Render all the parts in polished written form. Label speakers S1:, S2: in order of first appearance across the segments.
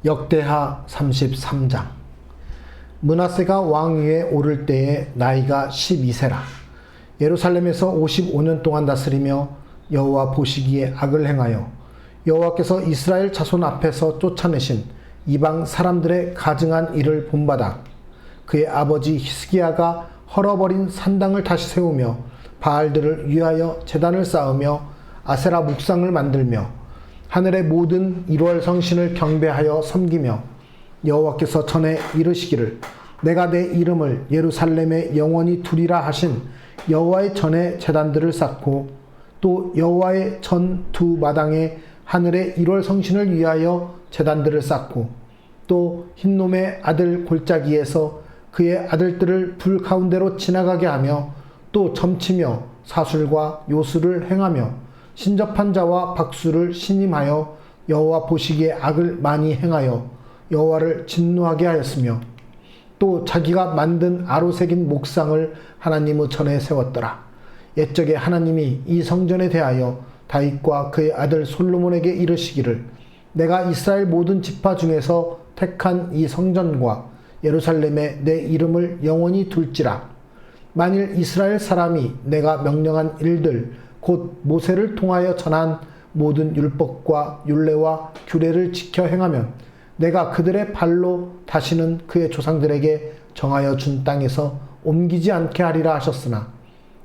S1: 역대하 33장. 므낫세가 왕위에 오를 때에 나이가 12세라. 예루살렘에서 55년 동안 다스리며 여호와 보시기에 악을 행하여 여호와께서 이스라엘 자손 앞에서 쫓아내신 이방 사람들의 가증한 일을 본받아 그의 아버지 히스기야가 헐어버린 산당을 다시 세우며 바알들을 위하여 제단을 쌓으며 아세라 묵상을 만들며 하늘의 모든 1월 성신을 경배하여 섬기며 여호와께서 전에 이르시기를 내가 내 이름을 예루살렘에 영원히 두리라 하신 여호와의 전에 제단들을 쌓고 또 여호와의 전 두 마당에 하늘의 1월 성신을 위하여 제단들을 쌓고 또 흰놈의 아들 골짜기에서 그의 아들들을 불 가운데로 지나가게 하며 또 점치며 사술과 요술을 행하며 신접한 자와 박수를 신임하여 여호와 보시기에 악을 많이 행하여 여호와를 진노하게 하였으며 또 자기가 만든 아로새긴 목상을 하나님의 전에 세웠더라. 옛적에 하나님이 이 성전에 대하여 다윗과 그의 아들 솔로몬에게 이르시기를 내가 이스라엘 모든 지파 중에서 택한 이 성전과 예루살렘에 내 이름을 영원히 둘지라. 만일 이스라엘 사람이 내가 명령한 일들 곧 모세를 통하여 전한 모든 율법과 율례와 규례를 지켜 행하면 내가 그들의 발로 다시는 그의 조상들에게 정하여 준 땅에서 옮기지 않게 하리라 하셨으나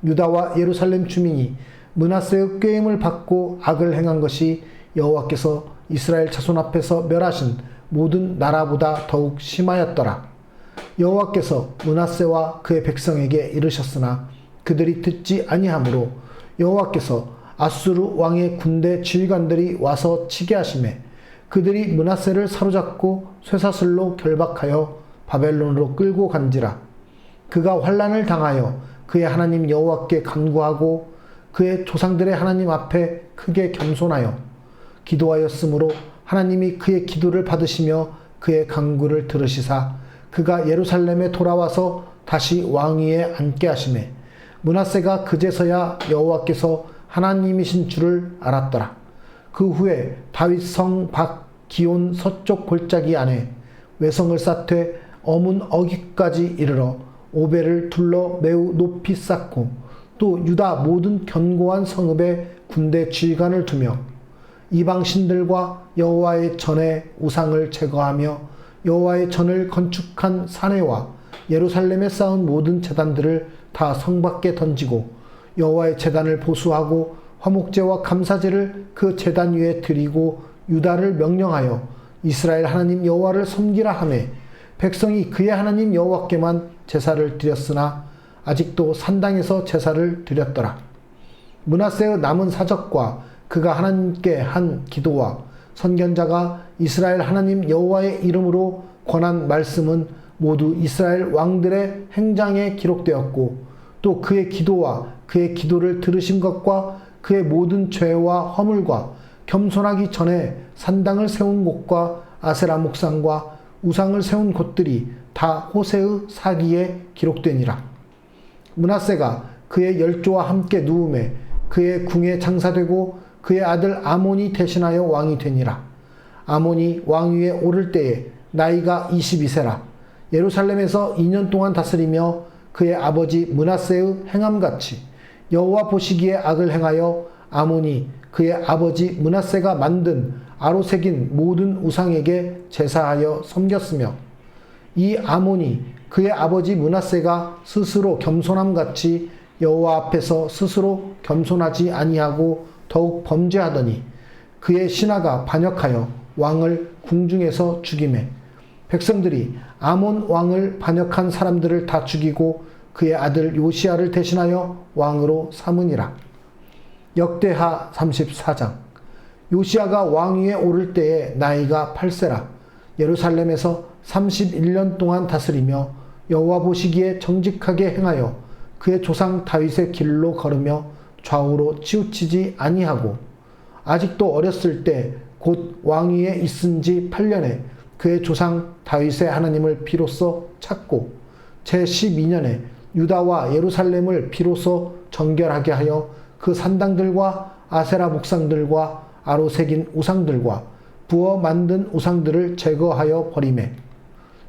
S1: 유다와 예루살렘 주민이 므낫세의 꾀임을 받고 악을 행한 것이 여호와께서 이스라엘 자손 앞에서 멸하신 모든 나라보다 더욱 심하였더라. 여호와께서 므낫세와 그의 백성에게 이르셨으나 그들이 듣지 아니하므로 여호와께서 아수르 왕의 군대 지휘관들이 와서 치게 하시매 그들이 므낫세를 사로잡고 쇠사슬로 결박하여 바벨론으로 끌고 간지라. 그가 환난을 당하여 그의 하나님 여호와께 간구하고 그의 조상들의 하나님 앞에 크게 겸손하여 기도하였으므로 하나님이 그의 기도를 받으시며 그의 간구를 들으시사 그가 예루살렘에 돌아와서 다시 왕위에 앉게 하시매 므낫세가 그제서야 여호와께서 하나님이신 줄을 알았더라. 그 후에 다윗 성 밖 기온 서쪽 골짜기 안에 외성을 쌓되 어문 어귀까지 이르러 오벨을 둘러 매우 높이 쌓고 또 유다 모든 견고한 성읍에 군대 지휘관을 두며 이방 신들과 여호와의 전에 우상을 제거하며 여호와의 전을 건축한 사내와 예루살렘에 쌓은 모든 제단들을 다 성 밖에 던지고 여호와의 제단을 보수하고 화목제와 감사제를 그 제단 위에 드리고 유다를 명령하여 이스라엘 하나님 여호와를 섬기라 하매 백성이 그의 하나님 여호와께만 제사를 드렸으나 아직도 산당에서 제사를 드렸더라. 므낫세의 남은 사적과 그가 하나님께 한 기도와 선견자가 이스라엘 하나님 여호와의 이름으로 권한 말씀은 모두 이스라엘 왕들의 행장에 기록되었고 또 그의 기도와 그의 기도를 들으신 것과 그의 모든 죄와 허물과 겸손하기 전에 산당을 세운 곳과 아세라 목상과 우상을 세운 곳들이 다 호세의 사기에 기록되니라. 므낫세가 그의 열조와 함께 누움에 그의 궁에 장사되고 그의 아들 아몬이 대신하여 왕이 되니라. 아몬이 왕위에 오를 때에 나이가 22세라. 예루살렘에서 2년 동안 다스리며 그의 아버지 므낫세의 행함같이 여호와 보시기에 악을 행하여 아몬이 그의 아버지 므낫세가 만든 아로새긴 모든 우상에게 제사하여 섬겼으며 이 아몬이 그의 아버지 므낫세가 스스로 겸손함같이 여호와 앞에서 스스로 겸손하지 아니하고 더욱 범죄하더니 그의 신하가 반역하여 왕을 궁중에서 죽이매 백성들이 아몬 왕을 반역한 사람들을 다 죽이고 그의 아들 요시야를 대신하여 왕으로 삼으니라. 역대하 34장. 요시야가 왕위에 오를 때에 나이가 8세라. 예루살렘에서 31년 동안 다스리며 여호와 보시기에 정직하게 행하여 그의 조상 다윗의 길로 걸으며 좌우로 치우치지 아니하고 아직도 어렸을 때 곧 왕위에 있은 지 8년에 그의 조상 다윗의 하나님을 비로소 찾고 제12년에 유다와 예루살렘을 비로소 정결하게 하여 그 산당들과 아세라 목상들과 아로새긴 우상들과 부어 만든 우상들을 제거하여 버리매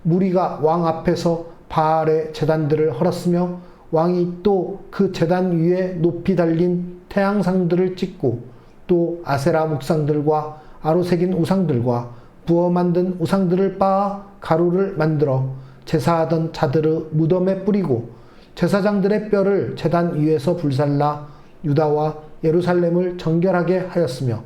S1: 무리가 왕 앞에서 바알의 제단들을 헐었으며 왕이 또 그 제단 위에 높이 달린 태양상들을 찍고 또 아세라 목상들과 아로새긴 우상들과 부어 만든 우상들을 빻아 가루를 만들어 제사하던 자들의 무덤에 뿌리고 제사장들의 뼈를 제단 위에서 불살라 유다와 예루살렘을 정결하게 하였으며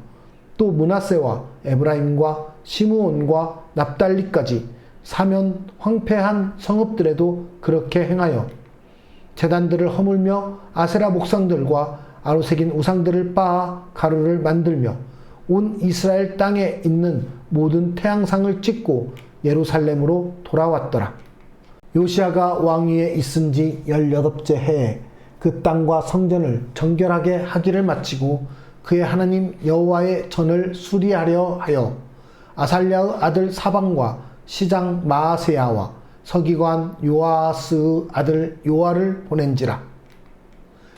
S1: 또 므낫세와 에브라임과 시므온과 납달리까지 사면 황폐한 성읍들에도 그렇게 행하여 제단들을 허물며 아세라 목상들과 아로새긴 우상들을 빻아 가루를 만들며 온 이스라엘 땅에 있는 모든 태양상을 찍고 예루살렘으로 돌아왔더라. 요시야가 왕위에 있은 지 18째 해에 그 땅과 성전을 정결하게 하기를 마치고 그의 하나님 여호와의 전을 수리하려 하여 아살랴의 아들 사방과 시장 마아세야와 서기관 요아스의 아들 요아를 보낸지라.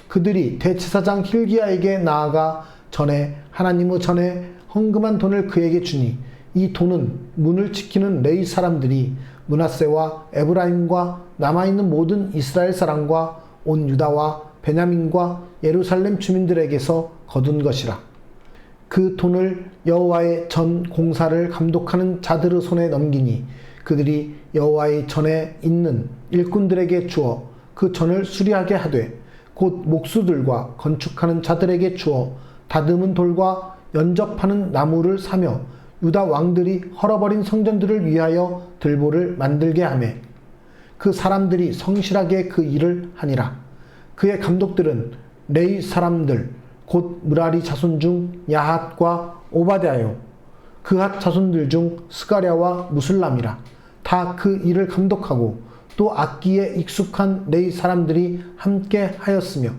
S1: 그들이 대제사장 힐기야에게 나아가 전에 하나님의 전에 헌금한 돈을 그에게 주니 이 돈은 문을 지키는 레위 사람들이 므낫세와 에브라임과 남아있는 모든 이스라엘 사람과 온 유다와 베냐민과 예루살렘 주민들에게서 거둔 것이라. 그 돈을 여호와의 전 공사를 감독하는 자들의 손에 넘기니 그들이 여호와의 전에 있는 일꾼들에게 주어 그 전을 수리하게 하되 곧 목수들과 건축하는 자들에게 주어 다듬은 돌과 연접하는 나무를 사며 유다 왕들이 헐어버린 성전들을 위하여 들보를 만들게 하매 그 사람들이 성실하게 그 일을 하니라. 그의 감독들은 레위 사람들 곧 므라리 자손 중 야핫과 오바댜요 그핫 자손들 중 스가랴와 무슬람이라. 다 그 일을 감독하고 또 악기에 익숙한 레위 사람들이 함께 하였으며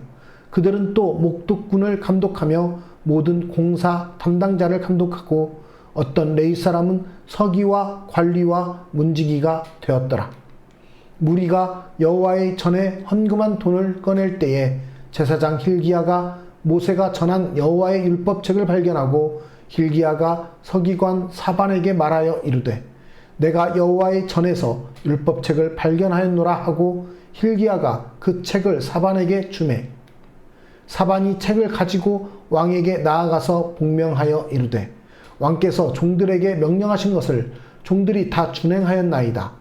S1: 그들은 또 목독군을 감독하며 모든 공사 담당자를 감독하고 어떤 레위 사람은 서기와 관리와 문지기가 되었더라. 무리가 여호와의 전에 헌금한 돈을 꺼낼 때에 제사장 힐기야가 모세가 전한 여호와의 율법책을 발견하고 힐기야가 서기관 사반에게 말하여 이르되 내가 여호와의 전에서 율법책을 발견하였노라 하고 힐기야가 그 책을 사반에게 주매 사반이 책을 가지고 왕에게 나아가서 복명하여 이르되 왕께서 종들에게 명령하신 것을 종들이 다 준행하였나이다.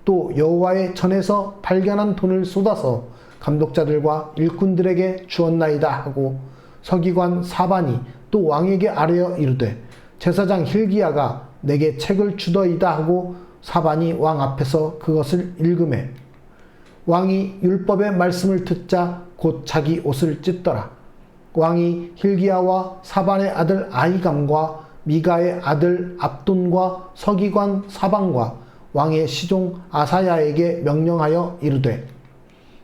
S1: 또 여호와의 전에서 발견한 돈을 쏟아서 감독자들과 일꾼들에게 주었나이다 하고 서기관 사반이 또 왕에게 아뢰어 이르되 제사장 힐기야가 내게 책을 주더이다 하고 사반이 왕 앞에서 그것을 읽으매 왕이 율법의 말씀을 듣자 곧 자기 옷을 찢더라. 왕이 힐기야와 사반의 아들 아히감과 미가의 아들 압돈과 서기관 사반과 왕의 시종 아사야에게 명령하여 이르되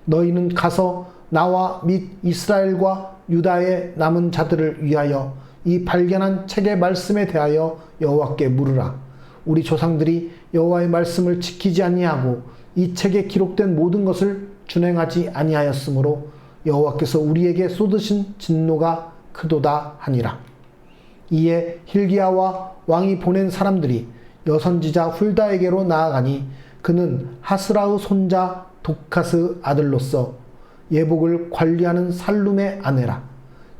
S1: 너희는 가서 나와 및 이스라엘과 유다의 남은 자들을 위하여 이 발견한 책의 말씀에 대하여 여호와께 물으라. 우리 조상들이 여호와의 말씀을 지키지 아니하고 이 책에 기록된 모든 것을 준행하지 아니하였으므로 여호와께서 우리에게 쏟으신 진노가 크도다 하니라. 이에 힐기야와 왕이 보낸 사람들이 여선지자 훌다에게로 나아가니 그는 하스라의 손자 독하스 아들로서 예복을 관리하는 살룸의 아내라.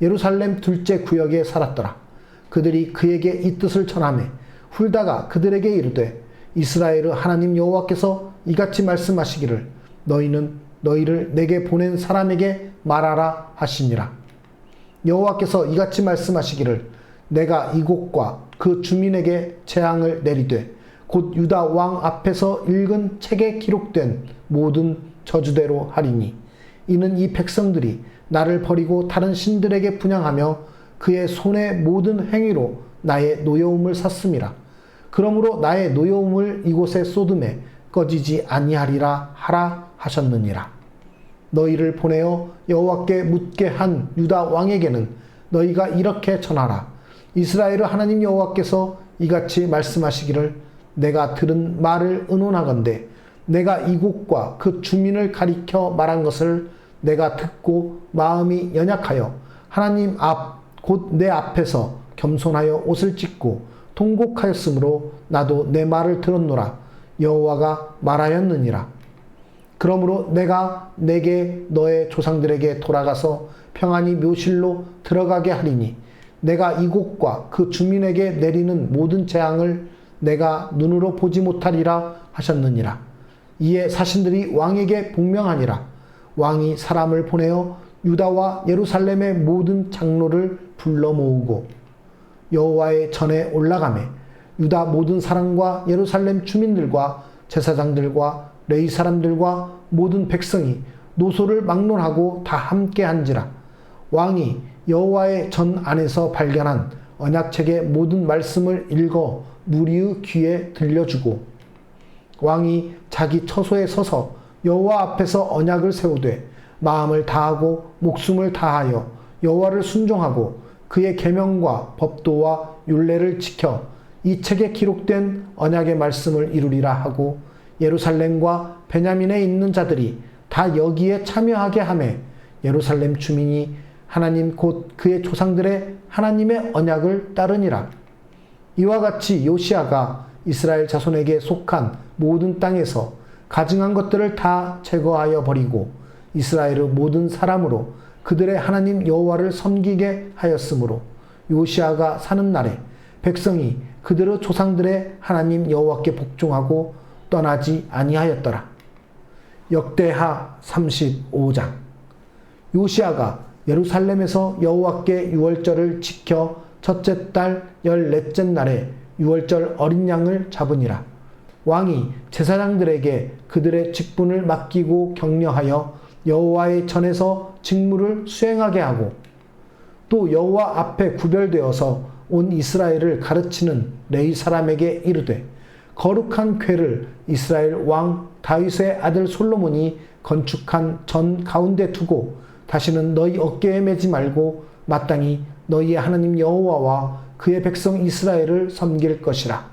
S1: 예루살렘 둘째 구역에 살았더라. 그들이 그에게 이 뜻을 전하매 훌다가 그들에게 이르되 이스라엘의 하나님 여호와께서 이같이 말씀하시기를 너희는 너희를 내게 보낸 사람에게 말하라 하시니라. 여호와께서 이같이 말씀하시기를 내가 이곳과 그 주민에게 재앙을 내리되 곧 유다 왕 앞에서 읽은 책에 기록된 모든 저주대로 하리니 이는 이 백성들이 나를 버리고 다른 신들에게 분향하며 그의 손의 모든 행위로 나의 노여움을 샀음이라. 그러므로 나의 노여움을 이곳에 쏟음에 꺼지지 아니하리라 하라 하셨느니라. 너희를 보내어 여호와께 묻게 한 유다 왕에게는 너희가 이렇게 전하라. 이스라엘의 하나님 여호와께서 이같이 말씀하시기를 내가 들은 말을 의논하건대 내가 이곳과 그 주민을 가리켜 말한 것을 내가 듣고 마음이 연약하여 하나님 앞 곧 내 앞에서 겸손하여 옷을 찢고 통곡하였으므로 나도 내 말을 들었노라. 여호와가 말하였느니라. 그러므로 내가 내게 너의 조상들에게 돌아가서 평안히 묘실로 들어가게 하리니 내가 이곳과 그 주민에게 내리는 모든 재앙을 내가 눈으로 보지 못하리라 하셨느니라. 이에 사신들이 왕에게 복명하니라. 왕이 사람을 보내어 유다와 예루살렘의 모든 장로를 불러 모으고 여호와의 전에 올라가매 유다 모든 사람과 예루살렘 주민들과 제사장들과 레위 사람들과 모든 백성이 노소를 막론하고 다 함께 한지라. 왕이 여호와의 전 안에서 발견한 언약책의 모든 말씀을 읽어 무리의 귀에 들려주고 왕이 자기 처소에 서서 여호와 앞에서 언약을 세우되 마음을 다하고 목숨을 다하여 여호와를 순종하고 그의 계명과 법도와 율례를 지켜 이 책에 기록된 언약의 말씀을 이루리라 하고 예루살렘과 베냐민에 있는 자들이 다 여기에 참여하게 하매 예루살렘 주민이 하나님 곧 그의 조상들의 하나님의 언약을 따르니라. 이와 같이 요시야가 이스라엘 자손에게 속한 모든 땅에서 가증한 것들을 다 제거하여 버리고 이스라엘의 모든 사람으로 그들의 하나님 여호와를 섬기게 하였으므로 요시야가 사는 날에 백성이 그들의 조상들의 하나님 여호와께 복종하고 떠나지 아니하였더라. 역대하 35장. 요시야가 예루살렘에서 여호와께 유월절을 지켜 첫째 달 14째 날에 유월절 어린 양을 잡으니라. 왕이 제사장들에게 그들의 직분을 맡기고 격려하여 여호와의 전에서 직무를 수행하게 하고 또 여호와 앞에 구별되어서 온 이스라엘을 가르치는 레위 사람에게 이르되 거룩한 궤를 이스라엘 왕 다윗의 아들 솔로몬이 건축한 전 가운데 두고 다시는 너희 어깨에 매지 말고 마땅히 너희의 하나님 여호와와 그의 백성 이스라엘을 섬길 것이라.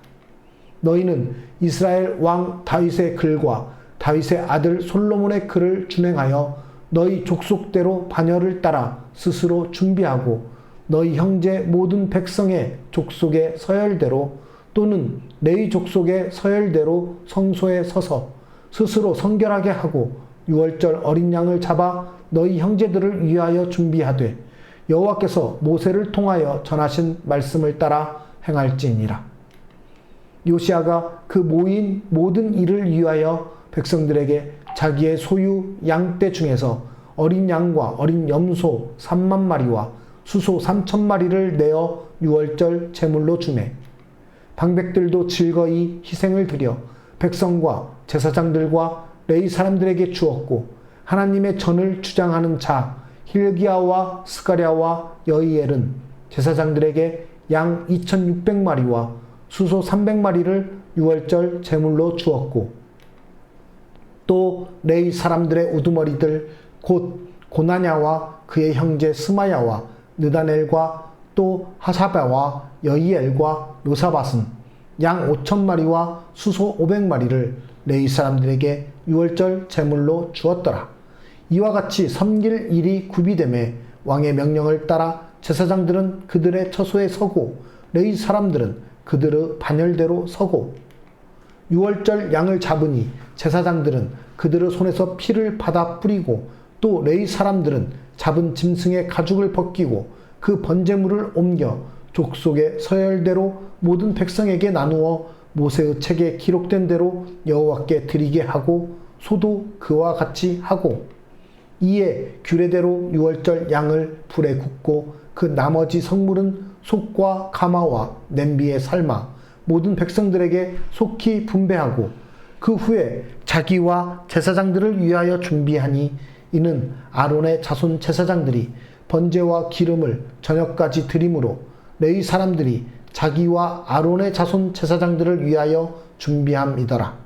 S1: 너희는 이스라엘 왕 다윗의 글과 다윗의 아들 솔로몬의 글을 준행하여 너희 족속대로 반열을 따라 스스로 준비하고 너희 형제 모든 백성의 족속의 서열대로 또는 레위 족속의 서열대로 성소에 서서 스스로 성결하게 하고 유월절 어린 양을 잡아 너희 형제들을 위하여 준비하되 여호와께서 모세를 통하여 전하신 말씀을 따라 행할지니라. 요시야가 그 모인 모든 일을 위하여 백성들에게 자기의 소유 양떼 중에서 어린 양과 어린 염소 3만 마리와 수소 3천 마리를 내어 유월절 제물로 주매 방백들도 즐거이 희생을 드려 백성과 제사장들과 레위 사람들에게 주었고 하나님의 전을 주장하는 자 hil기야와 스가랴와 여이엘은 제사장들에게 양 2,600마리와 수소 300마리를 유월절 제물로 주었고 또 레위 사람들의 우두머리들 곧 고나냐와 그의 형제 스마야와 느다넬과 또 하사바와 여이엘과 요사밧은 양 5,000마리와 수소 500마리를 레위 사람들에게 유월절 제물로 주었더라. 이와 같이 섬길 일이 구비되매 왕의 명령을 따라 제사장들은 그들의 처소에 서고 레위 사람들은 그들의 반열대로 서고 유월절 양을 잡으니 제사장들은 그들의 손에서 피를 받아 뿌리고 또 레위 사람들은 잡은 짐승의 가죽을 벗기고 그 번제물을 옮겨 족속의 서열대로 모든 백성에게 나누어 모세의 책에 기록된 대로 여호와께 드리게 하고 소도 그와 같이 하고 이에 규례대로 유월절 양을 불에 굽고 그 나머지 성물은 솥과 가마와 냄비에 삶아 모든 백성들에게 속히 분배하고 그 후에 자기와 제사장들을 위하여 준비하니 이는 아론의 자손 제사장들이 번제와 기름을 저녁까지 드림으로 레위 사람들이 자기와 아론의 자손 제사장들을 위하여 준비함이더라.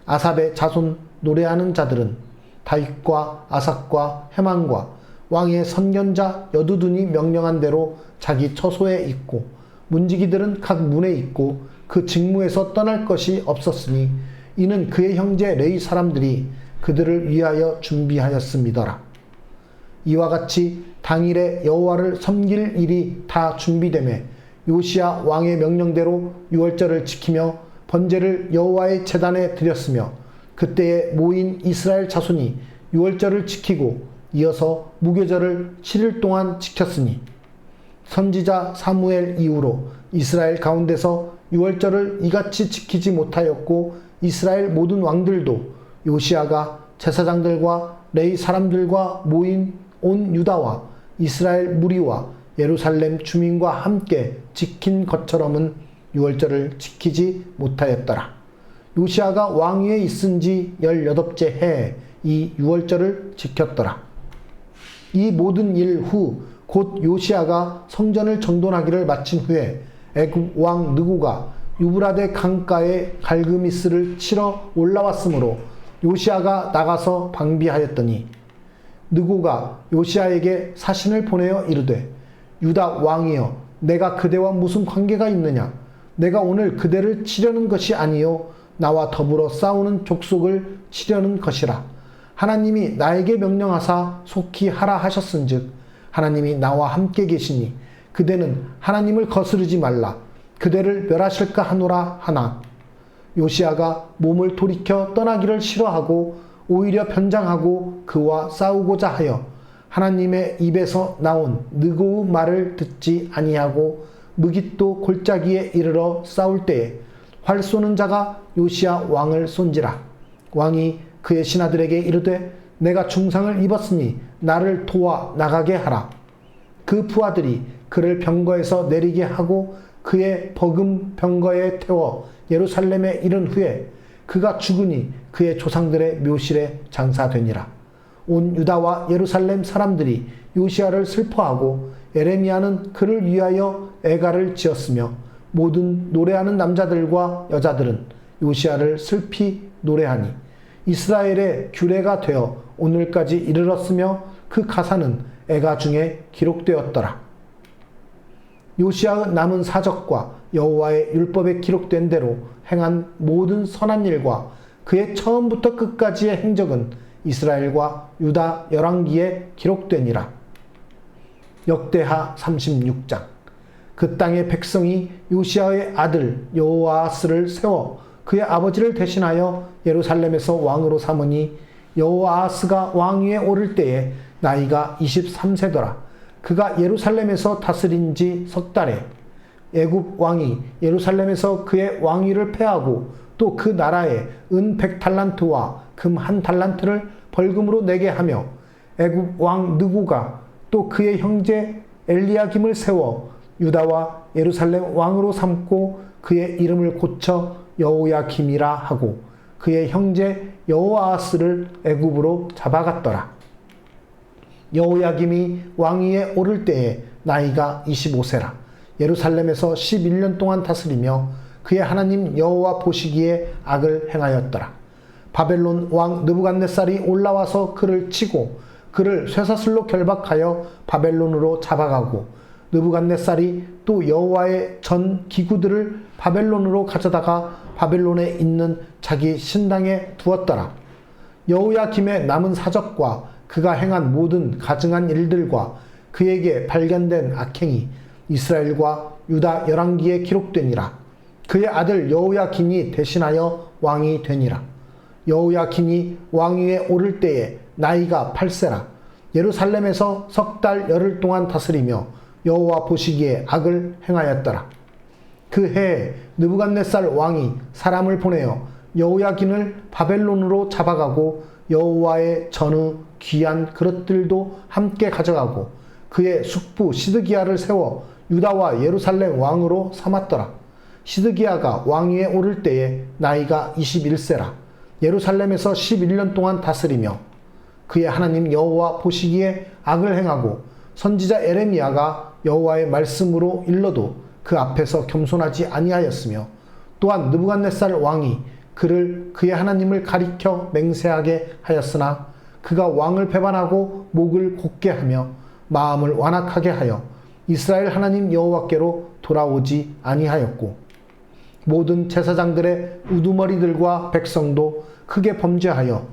S1: 아삽의 자손 노래하는 자들은 다윗과 아삭과 헤만과 왕의 선견자 여두둔이 명령한 대로 자기 처소에 있고 문지기들은 각 문에 있고 그 직무에서 떠날 것이 없었으니 이는 그의 형제 레위 사람들이 그들을 위하여 준비하였음이더라. 이와 같이 당일에 여호와를 섬길 일이 다 준비되매 요시야 왕의 명령대로 유월절을 지키며 번제를 여호와의 제단에 드렸으며 그때에 모인 이스라엘 자손이 유월절을 지키고 이어서 무교절을 7일 동안 지켰으니 선지자 사무엘 이후로 이스라엘 가운데서 유월절을 이같이 지키지 못하였고 이스라엘 모든 왕들도 요시야가 제사장들과 레위 사람들과 모인 온 유다와 이스라엘 무리와 예루살렘 주민과 함께 지킨 것처럼은 유월절을 지키지 못하였더라. 요시야가 왕위에 있은 지 18째 해에 이 유월절을 지켰더라. 이 모든 일 후 곧 요시야가 성전을 정돈하기를 마친 후에 애굽 왕 느고가 유브라데 강가에 갈그미스를 치러 올라왔으므로 요시야가 나가서 방비하였더니 느고가 요시야에게 사신을 보내어 이르되 유다 왕이여 내가 그대와 무슨 관계가 있느냐 내가 오늘 그대를 치려는 것이 아니요 나와 더불어 싸우는 족속을 치려는 것이라 하나님이 나에게 명령하사 속히 하라 하셨은즉 하나님이 나와 함께 계시니 그대는 하나님을 거스르지 말라 그대를 멸하실까 하노라 하나 요시야가 몸을 돌이켜 떠나기를 싫어하고 오히려 변장하고 그와 싸우고자 하여 하나님의 입에서 나온 느고의 말을 듣지 아니하고 무깃도 골짜기에 이르러 싸울 때에 활 쏘는 자가 요시야 왕을 쏜지라 왕이 그의 신하들에게 이르되 내가 중상을 입었으니 나를 도와 나가게 하라. 그 부하들이 그를 병거에서 내리게 하고 그의 버금 병거에 태워 예루살렘에 이른 후에 그가 죽으니 그의 조상들의 묘실에 장사되니라. 온 유다와 예루살렘 사람들이 요시야를 슬퍼하고 에레미야는 그를 위하여 애가를 지었으며 모든 노래하는 남자들과 여자들은 요시야를 슬피 노래하니 이스라엘의 규례가 되어 오늘까지 이르렀으며 그 가사는 애가 중에 기록되었더라. 요시야의 남은 사적과 여호와의 율법에 기록된 대로 행한 모든 선한 일과 그의 처음부터 끝까지의 행적은 이스라엘과 유다 열왕기에 기록되니라. 역대하 36장. 그 땅의 백성이 요시야의 아들 여호아스를 세워 그의 아버지를 대신하여 예루살렘에서 왕으로 삼으니 여호아스가 왕위에 오를 때에 나이가 23세더라. 그가 예루살렘에서 다스린 지 석 달에 애굽 왕이 예루살렘에서 그의 왕위를 패하고 또 그 나라에 은 100달란트와 금 1달란트를 벌금으로 내게 하며 애굽 왕 느고가 또 그의 형제 엘리야김을 세워 유다와 예루살렘 왕으로 삼고 그의 이름을 고쳐 여호야김이라 하고 그의 형제 여호아스를 애굽으로 잡아갔더라. 여호야김이 왕위에 오를 때에 나이가 25세라. 예루살렘에서 11년 동안 다스리며 그의 하나님 여호와 보시기에 악을 행하였더라. 바벨론 왕 느부갓네살이 올라와서 그를 치고 그를 쇠사슬로 결박하여 바벨론으로 잡아가고 느부갓네살이 또 여호와의 전 기구들을 바벨론으로 가져다가 바벨론에 있는 자기 신당에 두었더라. 여호야김의 남은 사적과 그가 행한 모든 가증한 일들과 그에게 발견된 악행이 이스라엘과 유다 열왕기에 기록되니라. 그의 아들 여호야김이 대신하여 왕이 되니라. 여호야김이 왕위에 오를 때에 나이가 8세라. 예루살렘에서 석 달 열흘 동안 다스리며 여호와 보시기에 악을 행하였더라. 그 해에 느부갓네살 왕이 사람을 보내어 여호야김을 바벨론으로 잡아가고 여호와의 전의 귀한 그릇들도 함께 가져가고 그의 숙부 시드기야를 세워 유다와 예루살렘 왕으로 삼았더라. 시드기야가 왕위에 오를 때에 나이가 21세라. 예루살렘에서 11년 동안 다스리며 그의 하나님 여호와 보시기에 악을 행하고 선지자 에레미야가 여호와의 말씀으로 일러도 그 앞에서 겸손하지 아니하였으며 또한 느부갓네살 왕이 그를 그의 하나님을 가리켜 맹세하게 하였으나 그가 왕을 배반하고 목을 곧게 하며 마음을 완악하게 하여 이스라엘 하나님 여호와께로 돌아오지 아니하였고 모든 제사장들의 우두머리들과 백성도 크게 범죄하여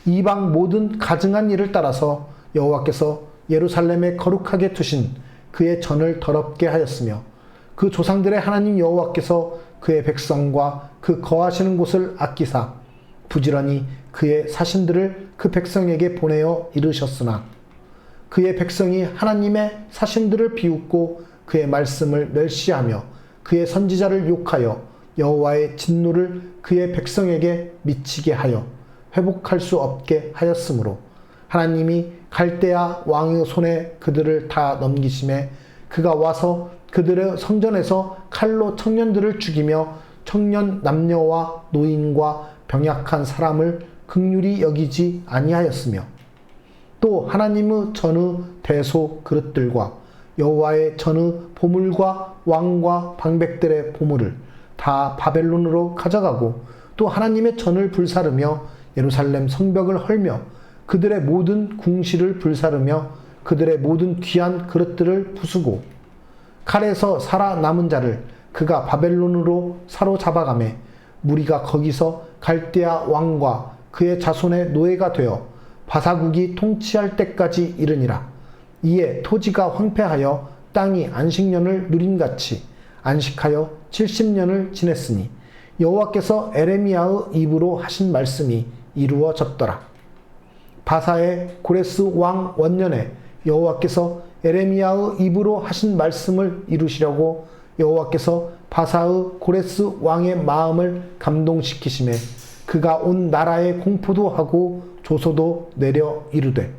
S1: 이방 모든 가증한 일을 따라서 여호와께서 예루살렘에 거룩하게 두신 그의 전을 더럽게 하였으며 그 조상들의 하나님 여호와께서 그의 백성과 그 거하시는 곳을 아끼사 부지런히 그의 사신들을 그 백성에게 보내어 이르셨으나 그의 백성이 하나님의 사신들을 비웃고 그의 말씀을 멸시하며 그의 선지자를 욕하여 여호와의 진노를 그의 백성에게 미치게 하여 회복할 수 없게 하였으므로 하나님이 갈대아 왕의 손에 그들을 다 넘기심에 그가 와서 그들의 성전에서 칼로 청년들을 죽이며 청년 남녀와 노인과 병약한 사람을 긍휼히 여기지 아니하였으며 또 하나님의 전의 대소 그릇들과 여호와의 전의 보물과 왕과 방백들의 보물을 다 바벨론으로 가져가고 또 하나님의 전을 불사르며 예루살렘 성벽을 헐며 그들의 모든 궁실을 불사르며 그들의 모든 귀한 그릇들을 부수고 칼에서 살아남은 자를 그가 바벨론으로 사로잡아가매 무리가 거기서 갈대아 왕과 그의 자손의 노예가 되어 바사국이 통치할 때까지 이르니라. 이에 토지가 황폐하여 땅이 안식년을 누림같이 안식하여 70년을 지냈으니 여호와께서 에레미야의 입으로 하신 말씀이 이루어졌더라. 바사의 고레스 왕 원년에 여호와께서 에레미야의 입으로 하신 말씀을 이루시려고 여호와께서 바사의 고레스 왕의 마음을 감동시키심에 그가 온 나라에 공포도 하고 조소도 내려 이르되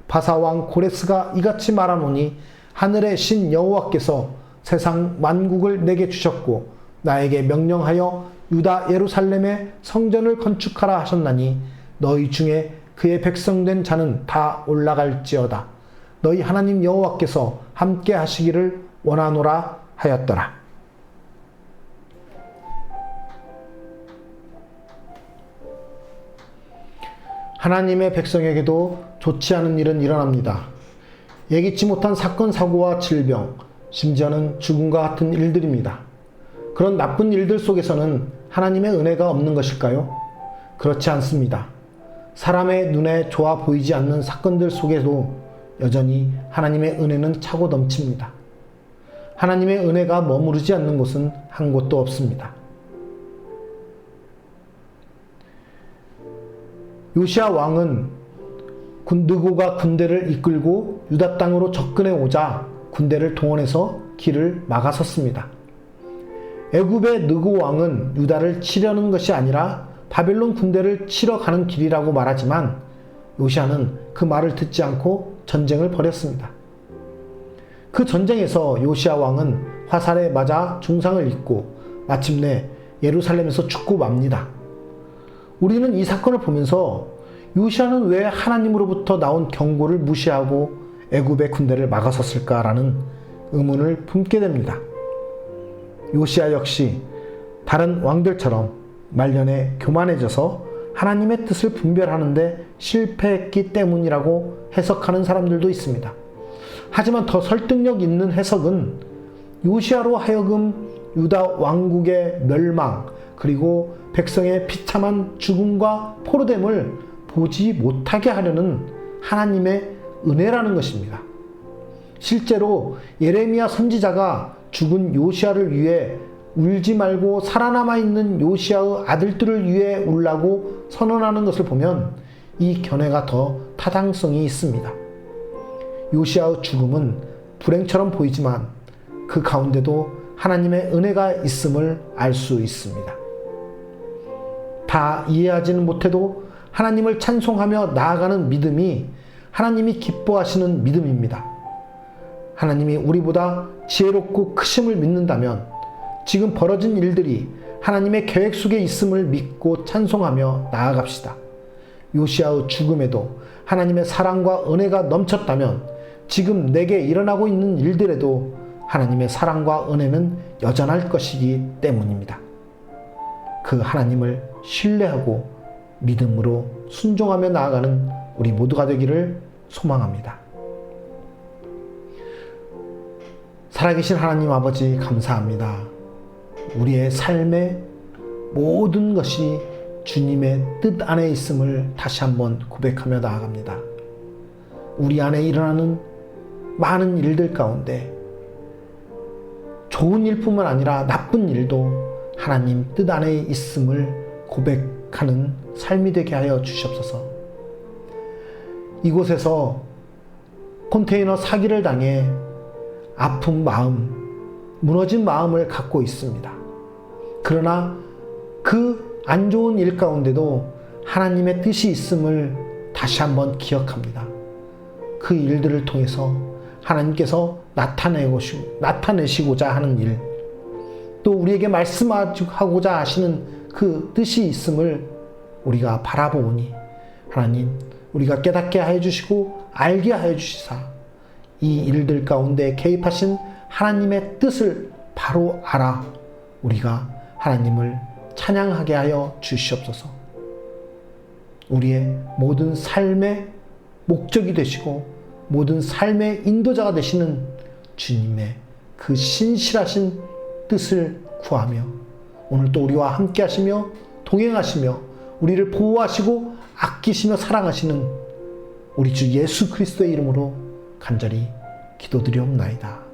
S1: 바사 왕 고레스가 이같이 말하노니 하늘의 신 여호와께서 세상 만국을 내게 주셨고 나에게 명령하여 유다 예루살렘에 성전을 건축하라 하셨나니 너희 중에 그의 백성된 자는 다 올라갈지어다. 너희 하나님 여호와께서 함께 하시기를 원하노라 하였더라. 하나님의 백성에게도 좋지 않은 일은 일어납니다. 예기치 못한 사건, 사고와 질병, 심지어는 죽음과 같은 일들입니다. 그런 나쁜 일들 속에서는 하나님의 은혜가 없는 것일까요? 그렇지 않습니다. 사람의 눈에 좋아 보이지 않는 사건들 속에도 여전히 하나님의 은혜는 차고 넘칩니다. 하나님의 은혜가 머무르지 않는 곳은 한 곳도 없습니다. 요시야 왕은 느고가 군대를 이끌고 유다 땅으로 접근해 오자 군대를 동원해서 길을 막아섰습니다. 애굽의 느고 왕은 유다를 치려는 것이 아니라 바벨론 군대를 치러 가는 길이라고 말하지만 요시야는 그 말을 듣지 않고 전쟁을 벌였습니다. 그 전쟁에서 요시야 왕은 화살에 맞아 중상을 입고 마침내 예루살렘에서 죽고 맙니다. 우리는 이 사건을 보면서 요시야는 왜 하나님으로부터 나온 경고를 무시하고 애굽의 군대를 막아섰을까라는 의문을 품게 됩니다. 요시야 역시 다른 왕들처럼 말년에 교만해져서 하나님의 뜻을 분별하는데 실패했기 때문이라고 해석하는 사람들도 있습니다. 하지만 더 설득력 있는 해석은 요시야로 하여금 유다 왕국의 멸망 그리고 백성의 비참한 죽음과 포로됨을 보지 못하게 하려는 하나님의 은혜라는 것입니다. 실제로 예레미야 선지자가 죽은 요시야를 위해 울지 말고 살아남아 있는 요시야의 아들들을 위해 울라고 선언하는 것을 보면 이 견해가 더 타당성이 있습니다. 요시야의 죽음은 불행처럼 보이지만 그 가운데도 하나님의 은혜가 있음을 알 수 있습니다. 다 이해하지는 못해도 하나님을 찬송하며 나아가는 믿음이 하나님이 기뻐하시는 믿음입니다. 하나님이 우리보다 지혜롭고 크심을 믿는다면 지금 벌어진 일들이 하나님의 계획 속에 있음을 믿고 찬송하며 나아갑시다. 요시야의 죽음에도 하나님의 사랑과 은혜가 넘쳤다면 지금 내게 일어나고 있는 일들에도 하나님의 사랑과 은혜는 여전할 것이기 때문입니다. 그 하나님을 신뢰하고 믿음으로 순종하며 나아가는 우리 모두가 되기를 소망합니다. 살아계신 하나님 아버지 감사합니다. 우리의 삶의 모든 것이 주님의 뜻 안에 있음을 다시 한번 고백하며 나아갑니다. 우리 안에 일어나는 많은 일들 가운데 좋은 일뿐만 아니라 나쁜 일도 하나님 뜻 안에 있음을 고백하는 삶이 되게 하여 주시옵소서. 이곳에서 컨테이너 사기를 당해 아픈 마음, 무너진 마음을 갖고 있습니다. 그러나 그 안 좋은 일 가운데도 하나님의 뜻이 있음을 다시 한번 기억합니다. 그 일들을 통해서 하나님께서 나타내시고자 하는 일, 또 우리에게 말씀하고자 하시는 그 뜻이 있음을 우리가 바라보니 하나님, 우리가 깨닫게 하여 주시고 알게 하여 주시사 이 일들 가운데 개입하신 하나님의 뜻을 바로 알아 우리가 하나님을 찬양하게 하여 주시옵소서. 우리의 모든 삶의 목적이 되시고 모든 삶의 인도자가 되시는 주님의 그 신실하신 뜻을 구하며 오늘 또 우리와 함께 하시며 동행하시며 우리를 보호하시고 아끼시며 사랑하시는 우리 주 예수 그리스도의 이름으로 간절히 기도드리옵나이다.